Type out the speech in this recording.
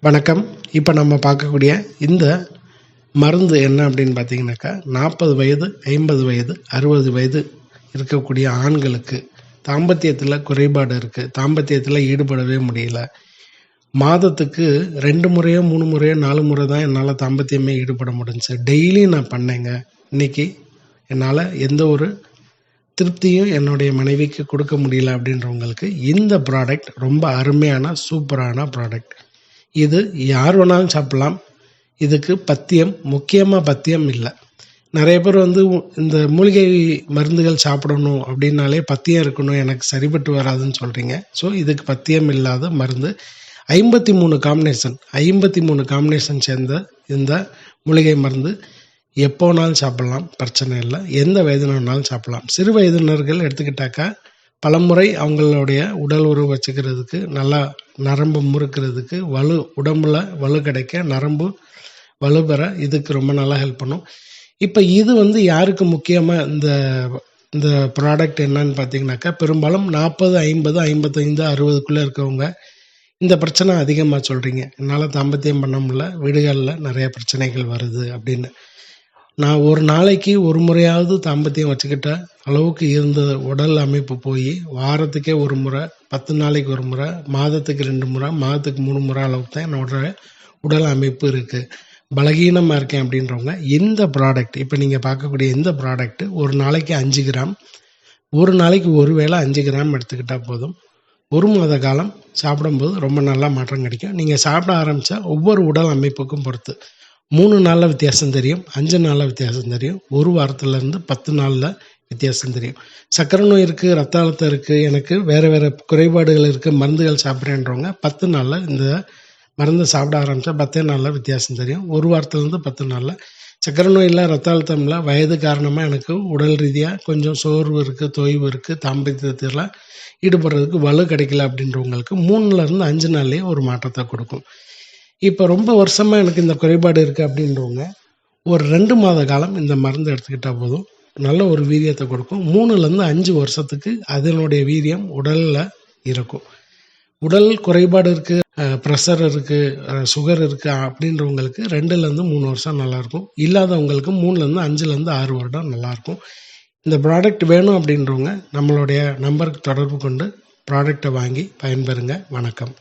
வணக்கம். இப்போ நம்ம பார்க்கக்கூடிய இந்த மருந்து என்ன அப்படின்னு பார்த்தீங்கன்னாக்கா, 40 வயது, 50 வயது, 60 வயது இருக்கக்கூடிய ஆண்களுக்கு தாம்பத்தியத்தில் குறைபாடு இருக்குது, தாம்பத்தியத்தில் ஈடுபடவே முடியல, மாதத்துக்கு 2 முறையோ 3 முறையோ 4 முறை தான் என்னால் தாம்பத்தியமே ஈடுபட முடிஞ்சுச்சு. டெய்லி நான் பண்ணேங்க. இன்னைக்கு என்னால் எந்த ஒரு திருப்தியும் என்னுடைய மனைவிக்கு கொடுக்க முடியல அப்படின்றவங்களுக்கு இந்த ப்ராடக்ட் ரொம்ப அருமையான சூப்பரான ப்ராடக்ட். இது யார் வேணாலும் சாப்பிடலாம். இதுக்கு பத்தியம், முக்கியமாக பத்தியம் இல்லை. நிறைய பேர் இந்த மூலிகை மருந்துகள் சாப்பிடணும் அப்படின்னாலே பத்தியம் இருக்கணும், எனக்கு சரிபட்டு வராதுன்னு சொல்கிறீங்க. ஸோ இதுக்கு பத்தியம் இல்லாத மருந்து 53 காம்பினேஷன் சேர்ந்த இந்த மூலிகை மருந்து எப்போ வேணாலும் சாப்பிட்லாம், பிரச்சனை இல்லை. எந்த வயதினர்னாலும் சாப்பிட்லாம். சிறு வயதினர்கள் எடுத்துக்கிட்டாக்கா பலமுறை அவங்களுடைய உடல் உறவு வச்சுக்கிறதுக்கு, நல்லா நரம்பு முறுக்கிறதுக்கு, உடம்புல வலு கிடைக்க, நரம்பு வலுப்பெற இதுக்கு ரொம்ப நல்லா ஹெல்ப் பண்ணும். இப்போ இது யாருக்கு முக்கியமாக இந்த ப்ராடக்ட் என்னன்னு பார்த்தீங்கன்னாக்கா, பெரும்பாலும் 40, 50, 55, 60க்குள்ளே இருக்கவங்க இந்த பிரச்சனை அதிகமாக சொல்கிறீங்க. என்னால் தாம்பத்தியம் பண்ண முடியல, வீடுகளில் நிறைய பிரச்சனைகள் வருது அப்படின்னு. நான் ஒரு நாளைக்கு ஒரு முறையாவது தாம்பத்தியம் வச்சுக்கிட்ட அளவுக்கு இருந்த உடல் அமைப்பு போய் வாரத்துக்கே ஒரு முறை, 10 நாளைக்கு ஒரு முறை, மாதத்துக்கு 2 முறை, மாதத்துக்கு 3 முறை அளவுக்கு தான் என்னோட உடல் அமைப்பு இருக்குது. பலகீனமாக இருக்கேன் அப்படின்றவங்க இந்த ப்ராடக்ட், இப்போ நீங்கள் பார்க்கக்கூடிய இந்த ப்ராடக்ட் ஒரு நாளைக்கு 5 கிராம், ஒரு நாளைக்கு ஒரு வேளை 5 கிராம் எடுத்துக்கிட்டால் போதும். 1 மாத காலம் சாப்பிடும்போது ரொம்ப நல்லா மாற்றம் கிடைக்கும். நீங்கள் சாப்பிட ஆரம்பித்தா ஒவ்வொரு உடல் அமைப்புக்கும் பொறுத்து 3 நாளில் வித்தியாசம் தெரியும், 5 நாளில் வித்தியாசம் தெரியும், ஒரு வாரத்துலேருந்து 10 நாளில் வித்தியாசம் தெரியும். சர்க்கரை நோய் இருக்குது, ரத்த அழுத்தம் இருக்குது, எனக்கு வேறு வேறு குறைபாடுகள் இருக்குது, மருந்துகள் சாப்பிட்றேன்றவங்க 10 நாளில் இந்த மருந்து சாப்பிட ஆரம்பித்தா 10 நாளில் வித்தியாசம் தெரியும். ஒரு வாரத்துலேருந்து 10 நாளில். சர்க்கரை நோய் இல்லை, ரத்த அழுத்தம் இல்லை, வயது காரணமாக எனக்கு உடல் ரீதியாக கொஞ்சம் சோர்வு இருக்குது, தொய்வு இருக்குது, தாம்பத்தியத்தில் ஈடுபடுறதுக்கு வலு கிடைக்கல அப்படின்றவங்களுக்கு 3லேருந்து 5 நாள்லேயே ஒரு மாற்றத்தை கொடுக்கும். இப்போ ரொம்ப வருஷமாக எனக்கு இந்த குறைபாடு இருக்குது அப்படின்றவங்க ஒரு 2 மாத காலம் இந்த மருந்து எடுத்துக்கிட்டால் போதும், நல்ல ஒரு வீரியத்தை கொடுக்கும். 3லேருந்து 5 வருஷத்துக்கு அதனுடைய வீரியம் உடலில் இருக்கும். உடல் குறைபாடு இருக்குது, ப்ரெஷர் இருக்குது, சுகர் இருக்குது அப்படின்றவங்களுக்கு 2லேருந்து 3 வருஷம் நல்லாயிருக்கும். இல்லாதவங்களுக்கு 3லேருந்து 5லேருந்து 6 வருடம் நல்லாயிருக்கும். இந்த ப்ராடக்ட் வேணும் அப்படின்றவங்க நம்மளுடைய நம்பருக்கு தொடர்பு கொண்டு ப்ராடக்டை வாங்கி பயன்பெறுங்க. வணக்கம்.